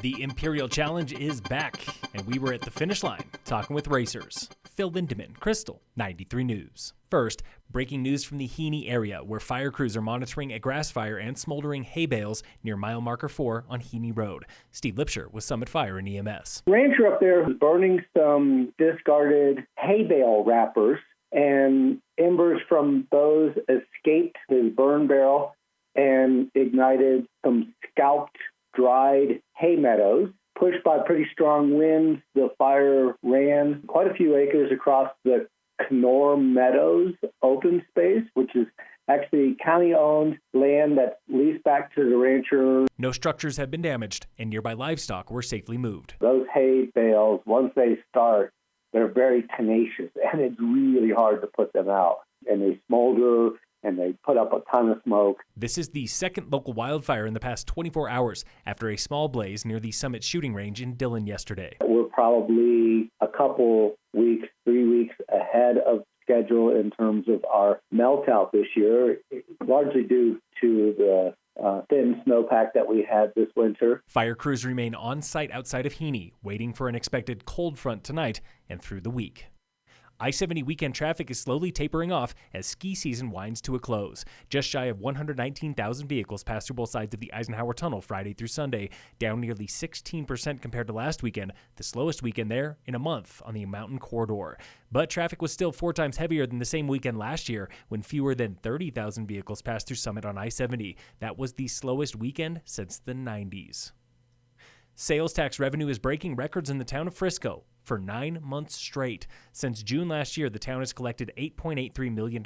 The Imperial Challenge is back, and we were at the finish line talking with racers. Phil Lindemann, Krystal, 93 News. First, breaking news from the Heeney area, where fire crews are monitoring a grass fire and smoldering hay bales near mile marker 4 on Heeney Road. Steve Lipsher with Summit Fire EMS. The rancher up there was burning some discarded hay bale wrappers, and embers from those escaped his burn barrel and ignited some scalped, dried hay meadows. Pushed by pretty strong winds, the fire ran quite a few acres across the Kenor Meadows open space, which is actually county-owned land that's leased back to the rancher. No structures have been damaged, and nearby livestock were safely moved. Those hay bales, once they start, they're very tenacious, and it's really hard to put them out. And they smolder, and they put up a ton of smoke. This is the second local wildfire in the past 24 hours after a small blaze near the Summit shooting range in Dillon yesterday. We're probably a couple weeks, 3 weeks ahead of schedule in terms of our melt out this year, largely due to the thin snowpack that we had this winter. Fire crews remain on site outside of Heeney, waiting for an expected cold front tonight and through the week. I-70 weekend traffic is slowly tapering off as ski season winds to a close. Just shy of 119,000 vehicles passed through both sides of the Eisenhower Tunnel Friday through Sunday, down nearly 16% compared to last weekend, the slowest weekend there in a month on the mountain corridor. But traffic was still 4 times heavier than the same weekend last year, when fewer than 30,000 vehicles passed through Summit on I-70. That was the slowest weekend since the 90s. Sales tax revenue is breaking records in the town of Frisco for 9 months straight. Since June last year, the town has collected $8.83 million.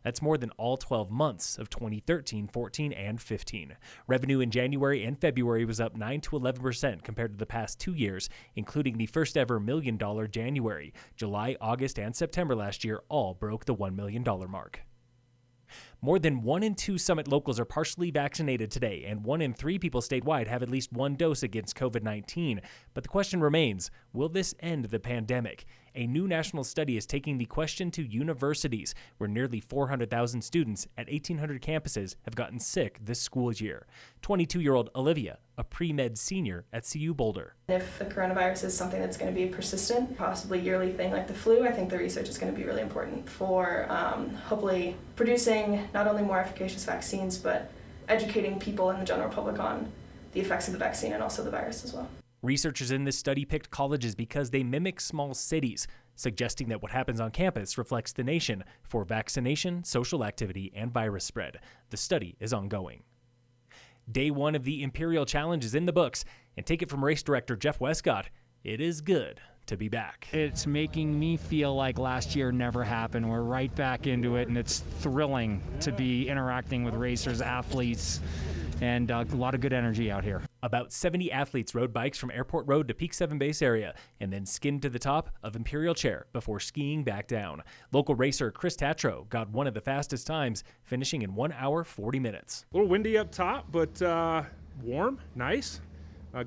That's more than all 12 months of 2013, 14, and 15. Revenue in January and February was up 9 to 11% compared to the past 2 years, including the first ever $1 million January. July, August, and September last year all broke the $1 million mark. More than 1 in 2 Summit locals are partially vaccinated today, and 1 in 3 people statewide have at least 1 dose against COVID-19. But the question remains, will this end the pandemic? A new national study is taking the question to universities, where nearly 400,000 students at 1,800 campuses have gotten sick this school year. 22-year-old Olivia, a pre-med senior at CU Boulder. If the coronavirus is something that's going to be persistent, possibly yearly thing like the flu, I think the research is going to be really important for hopefully producing not only more efficacious vaccines, but educating people in the general public on the effects of the vaccine and also the virus as well. Researchers in this study picked colleges because they mimic small cities, suggesting that what happens on campus reflects the nation for vaccination, social activity, and virus spread. The study is ongoing. Day 1 of the Imperial Challenge is in the books, and take it from race director Jeff Westcott, it is good to be back. It's making me feel like last year never happened. We're right back into it, and it's thrilling to be interacting with racers, athletes, and a lot of good energy out here. About 70 athletes rode bikes from Airport Road to Peak 7 Base area and then skinned to the top of Imperial Chair before skiing back down. Local racer Chris Tatro got one of the fastest times, finishing in 1 hour 40 minutes. A little windy up top, but warm, nice.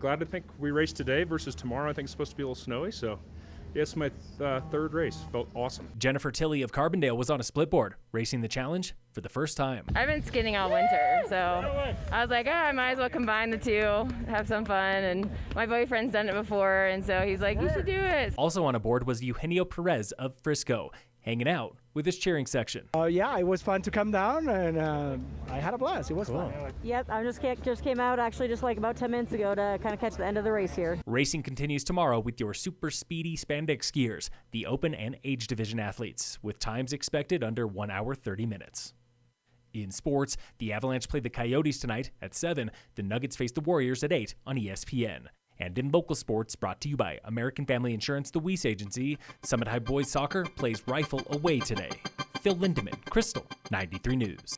Glad to think we raced today versus tomorrow. I think it's supposed to be a little snowy, so yeah, it's my third race. Felt awesome. Jennifer Tilley of Carbondale was on a split board, racing the challenge for the first time. I've been skinning all winter, so I was like, I might as well combine the two, have some fun. And my boyfriend's done it before, and so he's like, you should do it. Also on a board was Eugenio Perez of Frisco, hanging out with his cheering section. Yeah, it was fun to come down, and I had a blast. It was fun. Yep, I just came out actually just like about 10 minutes ago to kind of catch the end of the race here. Racing continues tomorrow with your super speedy spandex skiers, the open and age division athletes, with times expected under 1 hour 30 minutes. In sports, the Avalanche play the Coyotes tonight at 7. The Nuggets face the Warriors at 8 on ESPN. And in local sports, brought to you by American Family Insurance, the Weiss Agency, Summit High Boys Soccer plays Rifle away today. Phil Lindemann, Krystal, 93 News.